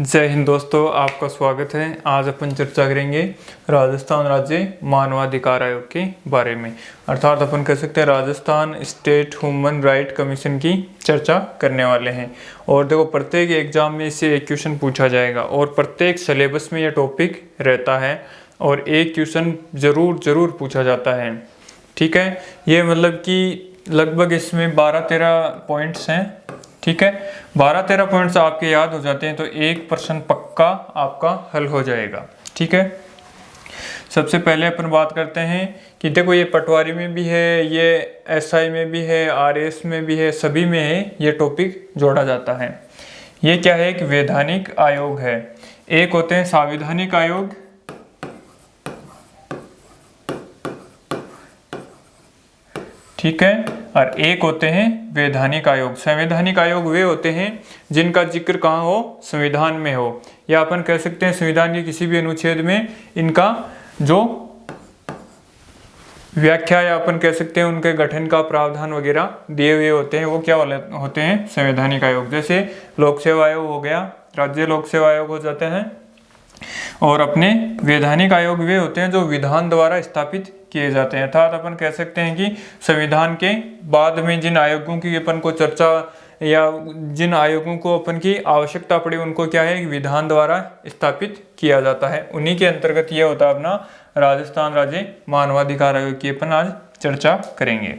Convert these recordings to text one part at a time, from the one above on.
जय हिंद दोस्तों, आपका स्वागत है। आज अपन चर्चा करेंगे राजस्थान राज्य मानवाधिकार आयोग के बारे में, अर्थात अपन कह सकते हैं Rajasthan state human right commission की चर्चा करने वाले हैं। और देखो, प्रत्येक एग्जाम में इससे एक क्वेश्चन पूछा जाएगा और प्रत्येक सिलेबस में यह टॉपिक रहता है और एक क्वेश्चन जरूर पूछा जाता है। ठीक है, ये मतलब कि लगभग इसमें 12-13 पॉइंट्स हैं। ठीक है, 12-13 पॉइंट्स आपके याद हो जाते हैं तो एक प्रश्न पक्का आपका हल हो जाएगा। ठीक है, सबसे पहले अपन बात करते हैं कि देखो, ये पटवारी में भी है, ये एसआई में भी है, आरएस में भी है, सभी में है ये टॉपिक जोड़ा जाता है। ये क्या है? एक वैधानिक आयोग है। एक होते हैं संवैधानिक आयोग, ठीक है, और एक होते हैं वैधानिक आयोग। संवैधानिक आयोग वे होते हैं जिनका जिक्र कहाँ हो? संविधान में हो, या अपन कह सकते हैं संविधान के किसी भी अनुच्छेद में इनका जो व्याख्या या अपन कह सकते हैं उनके गठन का प्रावधान वगैरह दिए हुए होते हैं, वो क्या होते हैं? संवैधानिक आयोग। जैसे लोक सेवा आयोग हो गया, राज्य लोक सेवा आयोग हो जाते हैं। और अपने वैधानिक आयोग वे होते हैं जो विधान द्वारा स्थापित किए जाते हैं। अर्थात अपन कह सकते हैं कि संविधान के बाद में जिन आयोगों की अपन को चर्चा या जिन आयोगों को अपन की आवश्यकता पड़ी उनको क्या है? विधान द्वारा स्थापित किया जाता है। उन्हीं के अंतर्गत ये होता है अपना राजस्थान राज्य मानवाधिकार आयोग की अपन आज चर्चा करेंगे।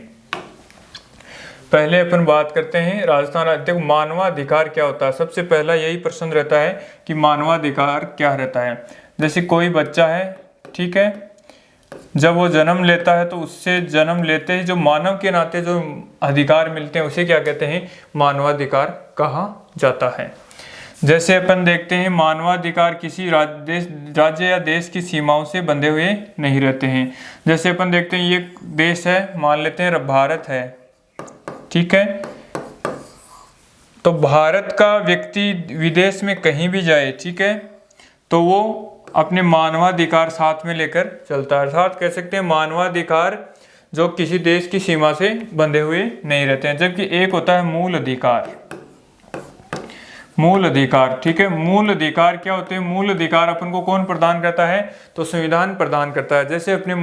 पहले अपन बात करते हैं राजस्थान राज्य। देखो, मानवाधिकार क्या होता है? सबसे पहला यही प्रश्न रहता है कि मानवाधिकार क्या रहता है। जैसे कोई बच्चा है, ठीक है, जब वो जन्म लेता है तो उससे जन्म लेते ही जो मानव के नाते जो अधिकार मिलते हैं उसे क्या कहते हैं? मानवाधिकार कहा जाता है। जैसे अपन देखते हैं मानवाधिकार किसी राज्य या देश की सीमाओं से बंधे हुए नहीं रहते हैं। जैसे अपन देखते हैं ये देश है, मान लेते हैं भारत है, ठीक है, तो भारत का व्यक्ति विदेश में कहीं भी जाए, ठीक है, तो वो अपने मानवाधिकार साथ में लेकर चलता है। अर्थात कह सकते हैं मानवाधिकार जो किसी देश की सीमा से बंधे हुए नहीं रहते हैं। जबकि एक होता है मूल अधिकार। मूल अधिकार, ठीक है, मूल अधिकार क्या होते हैं? मूल अधिकार अपन को कौन प्रदान करता है? तो संविधान प्रदान करता है। जैसे अपने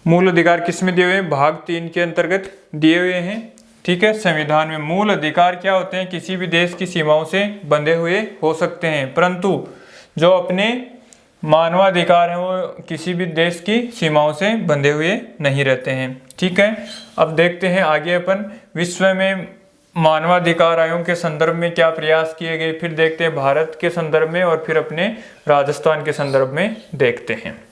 मूल अधिकार किसमें दिए हुए हैं? भाग 3 के अंतर्गत दिए हुए हैं। ठीक है, संविधान में मूल अधिकार क्या होते हैं? किसी भी देश की सीमाओं से बंधे हुए हो सकते हैं, परंतु जो अपने मानवाधिकार हैं वो किसी भी देश की सीमाओं से बंधे हुए नहीं रहते हैं। ठीक है, अब देखते हैं आगे अपन विश्व में मानवाधिकार आयोग के संदर्भ में क्या प्रयास किए गए, फिर देखते हैं भारत के संदर्भ में और फिर अपने राजस्थान के संदर्भ में देखते हैं।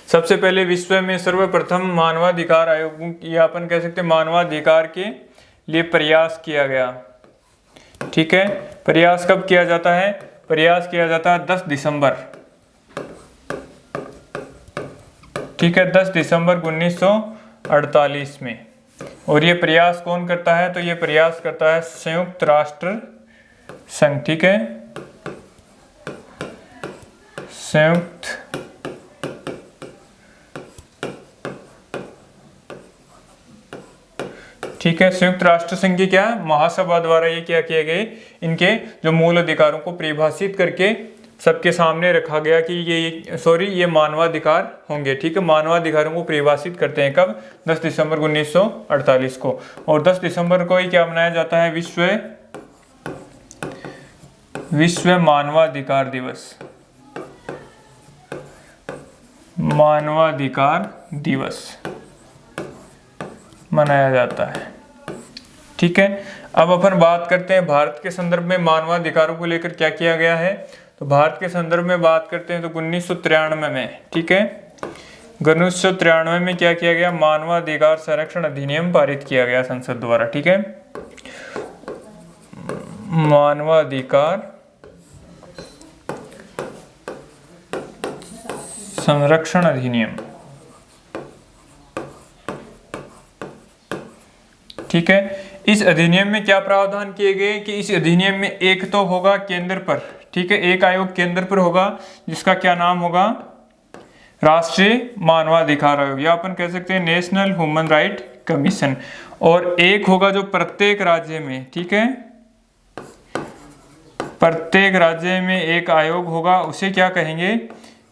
सबसे पहले विश्व में सर्वप्रथम मानवाधिकार आयोग या अपन कह सकते हैं मानवाधिकार के लिए प्रयास किया गया। ठीक है, प्रयास कब किया जाता है? प्रयास किया जाता है 10 दिसंबर, ठीक है, 10 दिसंबर 1948 में। और ये प्रयास कौन करता है? तो ये प्रयास करता है संयुक्त राष्ट्र संघ। ठीक है, संयुक्त ठीक है, संयुक्त राष्ट्र संघ की क्या महासभा द्वारा ये क्या किए गए? इनके जो मूल अधिकारों को परिभाषित करके सबके सामने रखा गया कि ये मानवाधिकार होंगे। ठीक है, मानवाधिकारों को परिभाषित करते हैं कब? 10 दिसंबर 1948 को। और 10 दिसंबर को ही क्या मनाया जाता है? विश्व मानवाधिकार दिवस। मानवाधिकार दिवस मनाया जाता है। ठीक है, अब अपन बात करते हैं भारत के संदर्भ में मानवाधिकारों को लेकर क्या किया गया है। तो भारत के संदर्भ में बात करते हैं तो 1993 में, ठीक है, 1993 में क्या किया गया? मानवाधिकार संरक्षण अधिनियम पारित किया गया संसद द्वारा। ठीक है, मानवाधिकार संरक्षण अधिनियम। ठीक है, इस अधिनियम में क्या प्रावधान किए गए कि इस अधिनियम में एक तो होगा केंद्र पर, ठीक है, एक आयोग केंद्र पर होगा जिसका क्या नाम होगा? राष्ट्रीय मानवाधिकार आयोग, या अपन कह सकते हैं नेशनल ह्यूमन राइट कमीशन। और एक होगा जो प्रत्येक राज्य में, ठीक है, प्रत्येक राज्य में एक आयोग होगा, उसे क्या कहेंगे?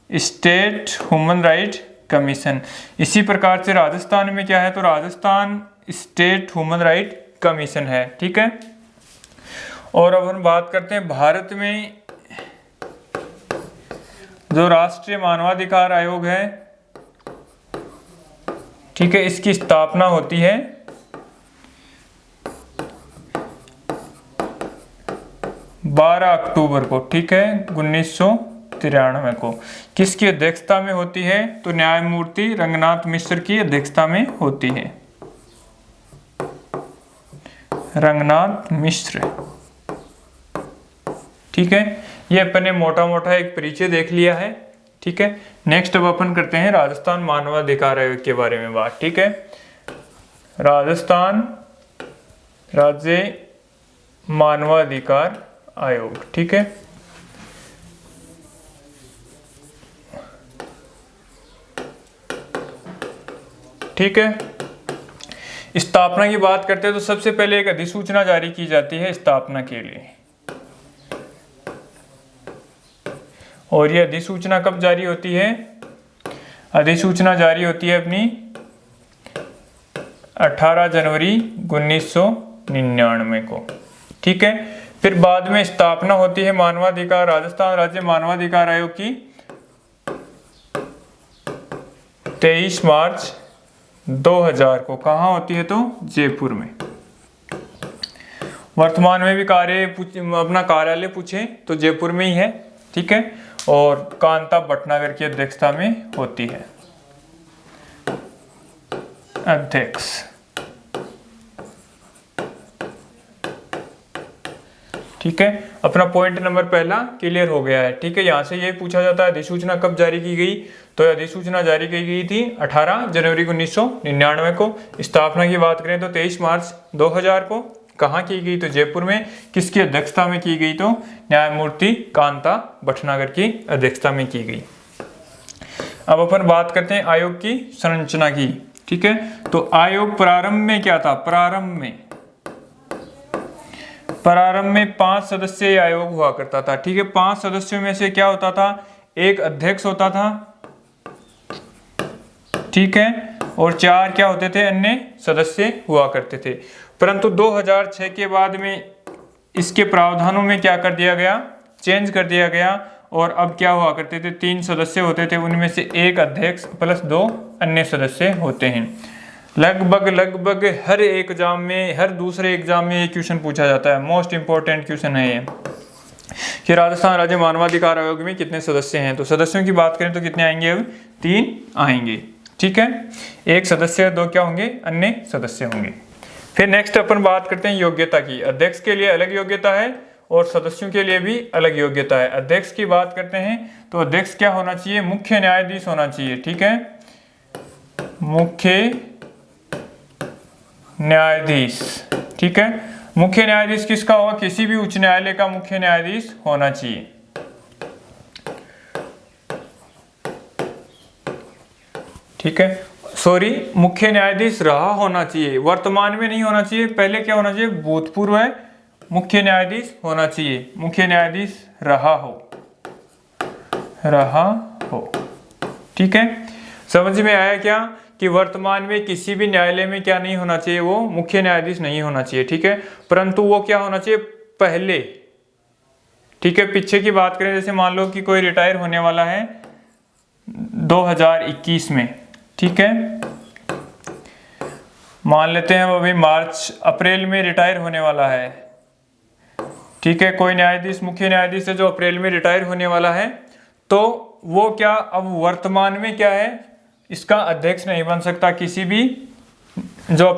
State human right commission. इसी प्रकार से राजस्थान में क्या है? तो Rajasthan state human right commission है, ठीक है। और अब हम बात करते हैं भारत में जो राष्ट्रीय मानवाधिकार आयोग है, ठीक है, इसकी स्थापना होती है 12 अक्टूबर को, ठीक है, 1993 को। किसकी अध्यक्षता में होती है? तो न्यायमूर्ति रंगनाथ मिश्र की अध्यक्षता में होती है, रंगनाथ मिश्र, ठीक है। ये अपने मोटा मोटा एक परिचय देख लिया है, ठीक है। नेक्स्ट अब अपन करते हैं राजस्थान मानवाधिकार आयोग के बारे में बात, ठीक है। राजस्थान राज्य मानवाधिकार आयोग, ठीक है। ठीक है, स्थापना की बात करते हैं तो सबसे पहले एक अधिसूचना जारी की जाती है स्थापना के लिए, और यह अधिसूचना कब जारी होती है? अधिसूचना जारी होती है अपनी 18 जनवरी 1999 को, ठीक है। फिर बाद में स्थापना होती है मानवाधिकार राजस्थान राज्य मानवाधिकार आयोग की 23 मार्च 2000 को। कहाँ होती है? तो जयपुर में। वर्तमान में भी अपना कार्यालय पूछे तो जयपुर में ही है, ठीक है, और कांता भटनागर की अध्यक्षता में होती है, अध्यक्ष। ठीक है, अपना पॉइंट नंबर पहला क्लियर हो गया है, ठीक है। यहाँ से ये पूछा जाता है अधिसूचना कब जारी की गई, तो अधिसूचना जारी की गई थी 18 जनवरी 1999 को। स्थापना की बात करें तो 23 मार्च 2000 को। कहाँ की गई? तो जयपुर में। किसकी अध्यक्षता में की गई? तो न्यायमूर्ति कांता भटनागर की अध्यक्षता में की गई। अब अपन बात करते हैं आयोग की संरचना की, ठीक है। तो आयोग प्रारंभ में क्या था? प्रारंभ में 5 सदस्यीय आयोग हुआ करता था, ठीक है। 5 सदस्यों में से क्या होता था? एक अध्यक्ष होता था, ठीक है, और 4 क्या होते थे? अन्य सदस्य हुआ करते थे। परंतु 2006 के बाद में इसके प्रावधानों में क्या कर दिया गया? चेंज कर दिया गया, और अब क्या हुआ करते थे? 3 सदस्य होते थे, उनमें से एक अध्यक्ष प्लस 2 अन्य सदस्य होते हैं। लगभग हर एक एग्जाम में, हर दूसरे एग्जाम में ये क्वेश्चन पूछा जाता है। मोस्ट इंपॉर्टेंट क्वेश्चन है ये कि राजस्थान राज्य मानवाधिकार आयोग में कितने सदस्य हैं। तो सदस्यों की बात करें तो कितने आएंगे? अब 3 आएंगे, ठीक है। एक सदस्य, 2 क्या होंगे? अन्य सदस्य होंगे। फिर नेक्स्ट अपन बात करते हैं योग्यता की। अध्यक्ष के लिए अलग योग्यता है और सदस्यों के लिए भी अलग योग्यता है। अध्यक्ष की बात करते हैं तो अध्यक्ष क्या होना चाहिए? मुख्य न्यायाधीश होना चाहिए, ठीक है, मुख्य न्यायाधीश, ठीक है। मुख्य न्यायाधीश किसका होगा? किसी भी उच्च न्यायालय का मुख्य न्यायाधीश होना चाहिए, ठीक है। सॉरी, मुख्य न्यायाधीश रहा होना चाहिए, वर्तमान में नहीं होना चाहिए। पहले क्या होना चाहिए? भूतपूर्व मुख्य न्यायाधीश होना चाहिए। मुख्य न्यायाधीश रहा हो, ठीक है। समझ में आया क्या कि वर्तमान में किसी भी न्यायालय में क्या नहीं होना चाहिए? वो मुख्य न्यायाधीश नहीं होना चाहिए, ठीक है। परंतु वो क्या होना चाहिए? पहले, ठीक है। पीछे की बात करें, जैसे मान लो कि कोई रिटायर होने वाला है 2021 में, ठीक है, मान लेते हैं वो अभी अप्रैल में रिटायर होने वाला है, ठीक है। कोई न्यायाधीश, मुख्य न्यायाधीश है जो अप्रैल में रिटायर होने वाला है, तो वो क्या अब वर्तमान में क्या है? इसका अध्यक्ष नहीं बन सकता। किसी भी जो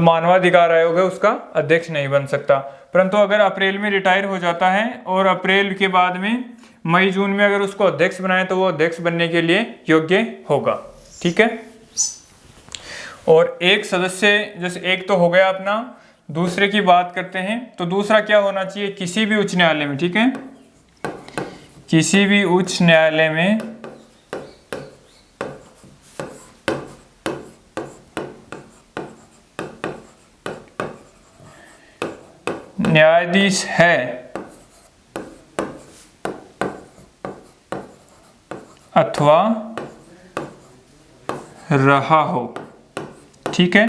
मानवाधिकार आयोग है उसका अध्यक्ष नहीं बन सकता। परंतु अगर अप्रैल में रिटायर हो जाता है और अप्रैल के बाद में मई जून में अगर उसको अध्यक्ष बनाए तो वो अध्यक्ष बनने के लिए योग्य होगा, ठीक है। और एक सदस्य, जैसे एक तो हो गया अपना, दूसरे की बात करते हैं तो दूसरा क्या होना चाहिए? किसी भी उच्च न्यायालय में, ठीक है, किसी भी उच्च न्यायालय में न्यायाधीश है अथवा रहा हो। ठीक है,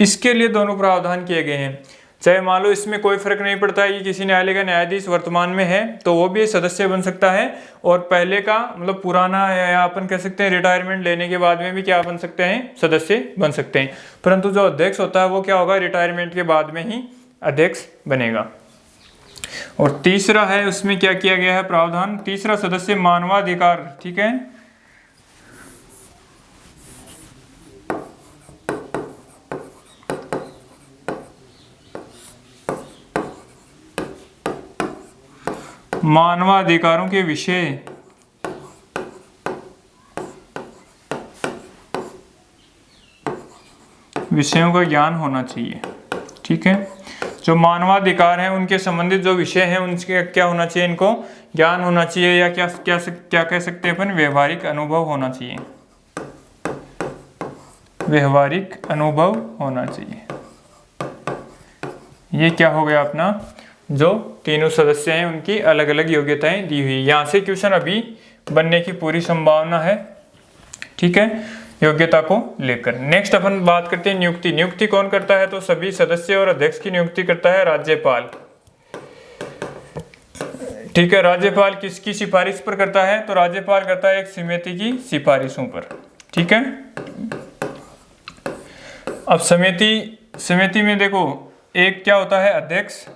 इसके लिए दोनों प्रावधान किए गए हैं। चाहे मान लो इसमें कोई फर्क नहीं पड़ता है कि किसी न्यायालय का न्यायाधीश वर्तमान में है तो वो भी सदस्य बन सकता है, और पहले का मतलब पुराना या अपन कह सकते हैं रिटायरमेंट लेने के बाद में भी क्या बन सकते हैं, सदस्य बन सकते हैं। परंतु जो अध्यक्ष होता है वो क्या होगा, रिटायरमेंट के बाद में ही अध्यक्ष बनेगा। और तीसरा है उसमें क्या किया गया है प्रावधान, तीसरा सदस्य मानवाधिकार। ठीक है, मानवाधिकारों के विषयों का ज्ञान होना चाहिए। ठीक है, जो मानवाधिकार हैं उनके संबंधित जो विषय हैं उनके क्या होना चाहिए, इनको ज्ञान होना चाहिए, या क्या क्या क्या कह सकते हैं अपन, व्यवहारिक अनुभव होना चाहिए, व्यवहारिक अनुभव होना चाहिए। ये क्या हो गया अपना, जो तीनों सदस्य हैं उनकी अलग अलग योग्यताएं दी हुई। यहाँ से क्वेश्चन अभी बनने की पूरी संभावना है। ठीक है, योग्यता को लेकर। नेक्स्ट अपन बात करते हैं नियुक्ति। नियुक्ति कौन करता है, तो सभी सदस्य और अध्यक्ष की नियुक्ति करता है राज्यपाल। ठीक है, राज्यपाल किसकी सिफारिश पर करता है, तो राज्यपाल करता है एक समिति की सिफारिशों पर। ठीक है, अब समिति में देखो एक क्या होता है, अध्यक्ष।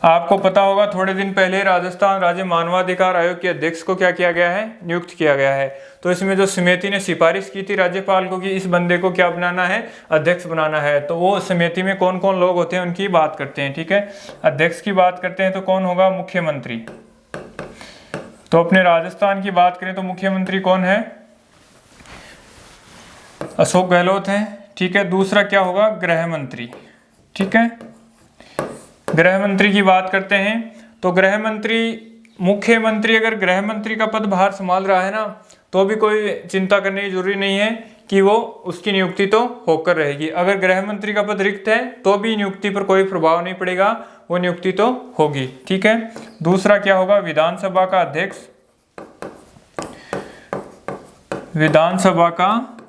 आपको पता होगा थोड़े दिन पहले राजस्थान राज्य मानवाधिकार आयोग के अध्यक्ष को क्या किया गया है, नियुक्त किया गया है। तो इसमें जो समिति ने सिफारिश की थी राज्यपाल को कि इस बंदे को क्या बनाना है, अध्यक्ष बनाना है, तो वो समिति में कौन कौन लोग होते हैं उनकी बात करते हैं। ठीक है, अध्यक्ष की बात करते हैं तो कौन होगा, मुख्यमंत्री। तो अपने राजस्थान की बात करें तो मुख्यमंत्री कौन है, अशोक गहलोत है। ठीक है, दूसरा क्या होगा, गृह मंत्री। ठीक है, गृह मंत्री की बात करते हैं तो गृह मंत्री, मुख्यमंत्री अगर गृह मंत्री का पदभार संभाल रहा है ना, तो भी कोई चिंता करने की जरूरी नहीं है कि वो उसकी नियुक्ति तो होकर रहेगी। अगर गृह मंत्री का पद रिक्त है तो भी नियुक्ति पर कोई प्रभाव नहीं पड़ेगा, वो नियुक्ति तो होगी। ठीक है, दूसरा क्या होगा, विधानसभा का अध्यक्ष, विधानसभा का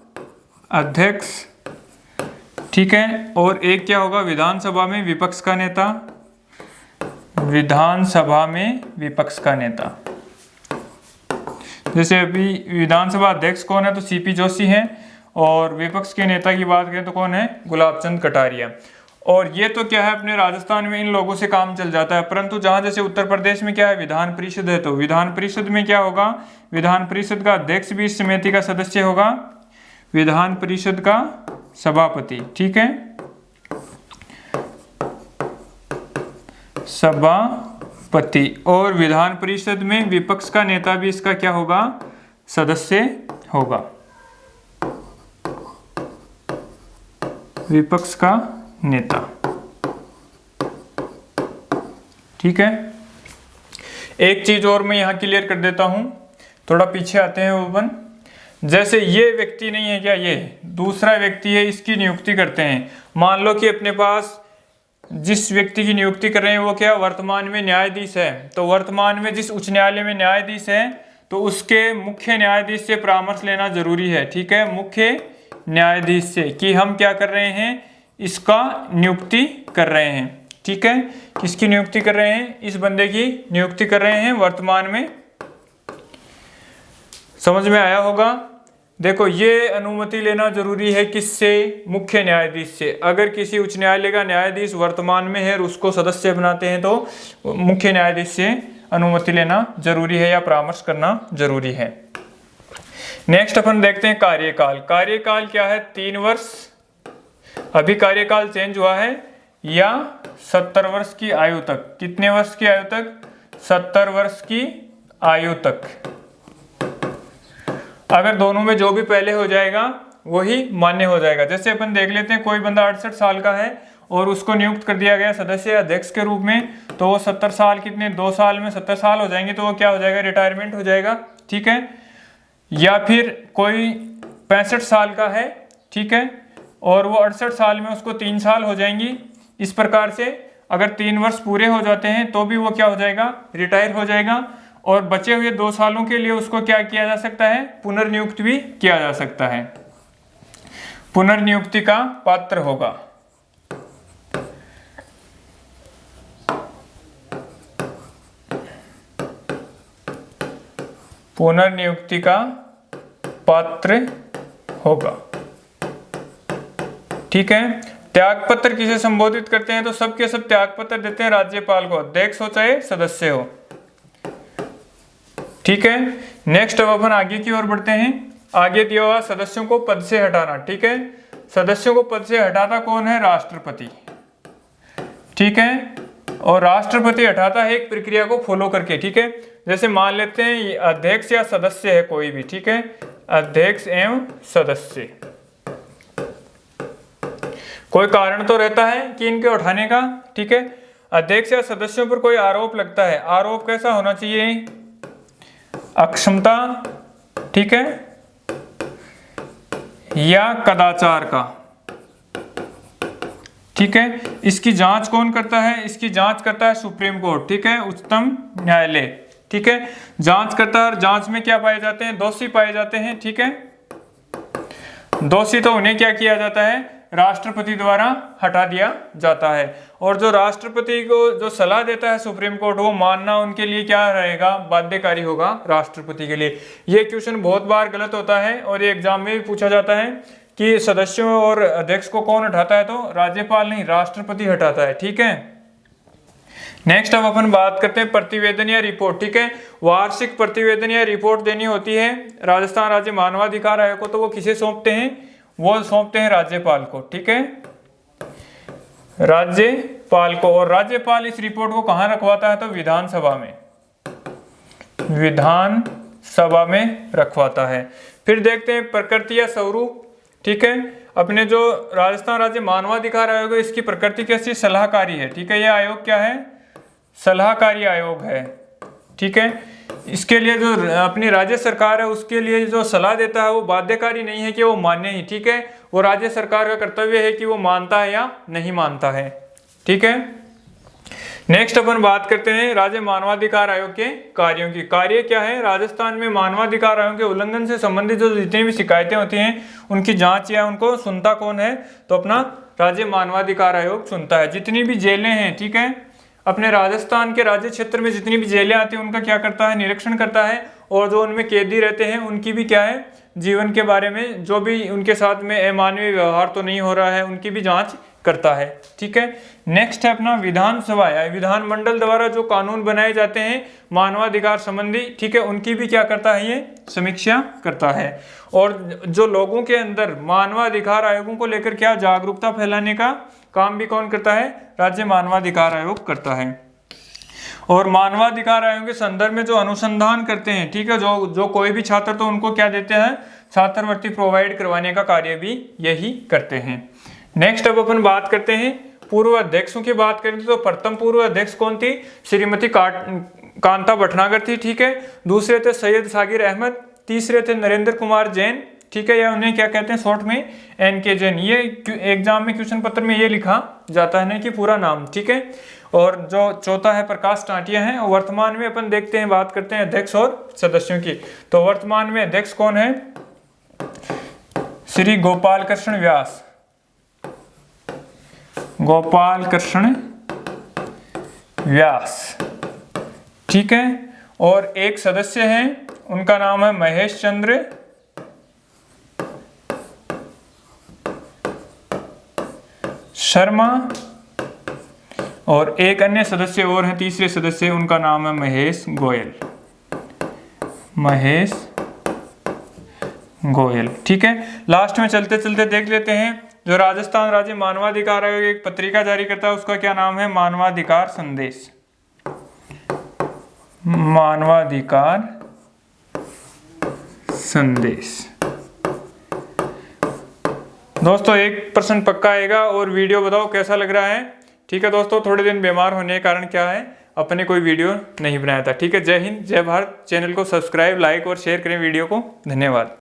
अध्यक्ष। ठीक है, और एक क्या होगा, विधानसभा में विपक्ष का नेता, विधानसभा में विपक्ष का नेता। जैसे अभी विधानसभा अध्यक्ष कौन है, तो सीपी जोशी हैं, और विपक्ष के नेता की बात करें तो कौन है, गुलाब चंद कटारिया। और ये तो क्या है, अपने राजस्थान में इन लोगों से काम चल जाता है। परंतु जहां जैसे उत्तर प्रदेश में क्या है, विधान परिषद है, तो विधान परिषद में क्या होगा, विधान परिषद का अध्यक्ष भी इस समिति का सदस्य होगा, विधान परिषद का सभापति। ठीक है, सभापति। और विधान परिषद में विपक्ष का नेता भी इसका क्या होगा, सदस्य होगा, विपक्ष का नेता। ठीक है, एक चीज और मैं यहां क्लियर कर देता हूं, थोड़ा पीछे आते हैं ओपन। जैसे ये व्यक्ति नहीं है क्या, ये दूसरा व्यक्ति है, इसकी नियुक्ति करते हैं। मान लो कि अपने पास जिस व्यक्ति की नियुक्ति कर रहे हैं वो क्या वर्तमान में न्यायाधीश है, तो वर्तमान में जिस उच्च न्यायालय में न्यायाधीश है तो उसके मुख्य न्यायाधीश से परामर्श लेना जरूरी है। ठीक है, मुख्य न्यायाधीश से कि हम क्या कर रहे हैं, इसका नियुक्ति कर रहे हैं। ठीक है, किसकी नियुक्ति कर रहे हैं, इस बंदे की नियुक्ति कर रहे हैं वर्तमान में। समझ में आया होगा। देखो ये अनुमति लेना जरूरी है किससे, मुख्य न्यायाधीश से। अगर किसी उच्च न्यायालय का न्यायाधीश वर्तमान में है और उसको सदस्य बनाते हैं तो मुख्य न्यायाधीश से अनुमति लेना जरूरी है या परामर्श करना जरूरी है। नेक्स्ट अपन देखते हैं कार्यकाल। कार्यकाल क्या है, 3 वर्ष। अभी कार्यकाल चेंज हुआ है, या 70 वर्ष की आयु तक। कितने वर्ष की आयु तक, 70 वर्ष की आयु तक। अगर दोनों में जो भी पहले हो जाएगा वही मान्य हो जाएगा। जैसे अपन देख लेते हैं, कोई बंदा 68 साल का है और उसको नियुक्त कर दिया गया सदस्य अध्यक्ष के रूप में, तो वो 70 साल, कितने 2 साल में 70 साल हो जाएंगे, तो वो क्या हो जाएगा, रिटायरमेंट हो जाएगा। ठीक है, या फिर कोई 65 साल का है, ठीक है, और वो 68 साल में उसको 3 साल हो जाएंगी। इस प्रकार से अगर 3 वर्ष पूरे हो जाते हैं तो भी वो क्या हो जाएगा, रिटायर हो जाएगा। और बचे हुए 2 सालों के लिए उसको क्या किया जा सकता है, पुनर्नियुक्त भी किया जा सकता है, पुनर्नियुक्ति का पात्र होगा। पुनर्नियुक्ति का पात्र होगा। ठीक है। त्यागपत्र किसे संबोधित करते हैं, तो सब के सब त्यागपत्र देते हैं राज्यपाल को, अध्यक्ष हो चाहे सदस्य हो। ठीक है। नेक्स्ट अब अपन आगे की ओर बढ़ते हैं। आगे दिया हुआ सदस्यों को पद से हटाना। ठीक है। सदस्यों को पद से हटाता कौन है, राष्ट्रपति। ठीक है। और राष्ट्रपति हटाता है एक प्रक्रिया को फॉलो करके। ठीक है। जैसे मान लेते हैं ये अध्यक्ष या सदस्य है कोई भी। ठीक है। अध्यक्ष एवं सदस्य, कोई कारण तो रहता है कि इनके उठाने का। ठीक है। अध्यक्ष या सदस्यों पर कोई आरोप लगता है, आरोप कैसा होना चाहिए, अक्षमता, ठीक है, या कदाचार का। ठीक है। इसकी जांच कौन करता है, इसकी जांच करता है सुप्रीम कोर्ट। ठीक है। उच्चतम न्यायालय। ठीक है। जांच करता है और जांच में क्या पाए जाते हैं, दोषी पाए जाते हैं। ठीक है। दोषी तो उन्हें क्या किया जाता है, राष्ट्रपति द्वारा हटा दिया जाता है। और जो राष्ट्रपति को जो सलाह देता है सुप्रीम कोर्ट, वो मानना उनके लिए क्या रहेगा, बाध्यकारी होगा राष्ट्रपति के लिए। ये क्वेश्चन बहुत बार गलत होता है और ये एग्जाम में भी पूछा जाता है कि सदस्यों और अध्यक्ष को कौन हटाता है, तो राज्यपाल नहीं, राष्ट्रपति हटाता है। ठीक है। नेक्स्ट अब अपन बात करते हैं प्रतिवेदन या रिपोर्ट। ठीक है। वार्षिक प्रतिवेदन या रिपोर्ट देनी होती है राजस्थान राज्य मानवाधिकार आयोग को, तो वो किसे सौंपते हैं, वो सौंपते हैं राज्यपाल को। ठीक है। राज्यपाल को। और राज्यपाल इस रिपोर्ट को कहां रखवाता है, तो विधानसभा में, विधानसभा में रखवाता है। फिर देखते हैं प्रकृति या स्वरूप। ठीक है। अपने जो राजस्थान राज्य मानवाधिकार आयोग है, इसकी प्रकृति कैसी, सलाहकारी है। ठीक है। यह आयोग क्या है, सलाहकारी आयोग है। ठीक है। इसके लिए जो अपनी राज्य सरकार है उसके लिए जो सलाह देता है वो बाध्यकारी नहीं है कि वो मान्य ही। ठीक है। वो राज्य सरकार का कर्तव्य है कि वो मानता है या नहीं मानता है। ठीक है। नेक्स्ट अपन बात करते हैं राज्य मानवाधिकार आयोग के कार्यों की। कार्य क्या है, राजस्थान में मानवाधिकार आयोग के उल्लंघन से संबंधित जो जितनी भी शिकायतें होती हैं उनकी जांच या उनको सुनता कौन है, तो अपना राज्य मानवाधिकार आयोग सुनता है। जितनी भी जेलें हैं, ठीक है, अपने राजस्थान के राज्य क्षेत्र में जितनी भी जेलें आती हैं उनका क्या करता है, निरीक्षण करता है। और जो उनमें कैदी रहते हैं उनकी भी क्या है, जीवन के बारे में, जो भी उनके साथ में अमानवीय व्यवहार तो नहीं हो रहा है, उनकी भी जांच करता है। ठीक है। नेक्स्ट है अपना विधानसभा या विधानमंडल द्वारा जो कानून बनाए जाते हैं मानवाधिकार संबंधी, ठीक है, उनकी भी क्या करता है, ये समीक्षा करता है। और जो लोगों के अंदर मानवाधिकार आयोगों को लेकर क्या जागरूकता फैलाने का काम भी कौन करता है, राज्य मानवाधिकार आयोग करता है। और मानवाधिकार आयोग के संदर्भ में जो अनुसंधान करते हैं, ठीक है, जो कोई भी छात्र तो उनको क्या देते हैं, छात्रवृत्ति प्रोवाइड करवाने का कार्य भी यही करते हैं। नेक्स्ट अब अपन बात करते हैं पूर्व अध्यक्षों की बात करें तो प्रथम पूर्व अध्यक्ष कौन थी, श्रीमती कांता भटनागर थी। ठीक है। दूसरे थे सैयद सागिर अहमद, तीसरे थे नरेंद्र कुमार जैन, ठीक है, या उन्हें क्या कहते हैं शॉर्ट में NK जैन। ये एग्जाम में क्वेश्चन पत्र में ये लिखा जाता है ना कि पूरा नाम, ठीक है। और जो चौथा है प्रकाश टाटिया है। और वर्तमान में अपन देखते हैं, बात करते हैं अध्यक्ष और सदस्यों की। तो वर्तमान में अध्यक्ष कौन है, श्री गोपाल कृष्ण व्यास, गोपाल कृष्ण व्यास, ठीक है। और एक सदस्य हैं, उनका नाम है महेश चंद्र शर्मा। और एक अन्य सदस्य और हैं, तीसरे सदस्य, उनका नाम है महेश गोयल, महेश गोयल, ठीक है। लास्ट में चलते चलते देख लेते हैं, जो राजस्थान राज्य मानवाधिकार आयोग एक पत्रिका जारी करता है उसका क्या नाम है, मानवाधिकार संदेश, मानवाधिकार संदेश। दोस्तों 1% पक्का आएगा। और वीडियो बताओ कैसा लग रहा है, ठीक है। दोस्तों थोड़े दिन बीमार होने के कारण क्या है, अपने कोई वीडियो नहीं बनाया था, ठीक है। जय हिंद, जय भारत। चैनल को सब्सक्राइब, लाइक और शेयर करें वीडियो को। धन्यवाद।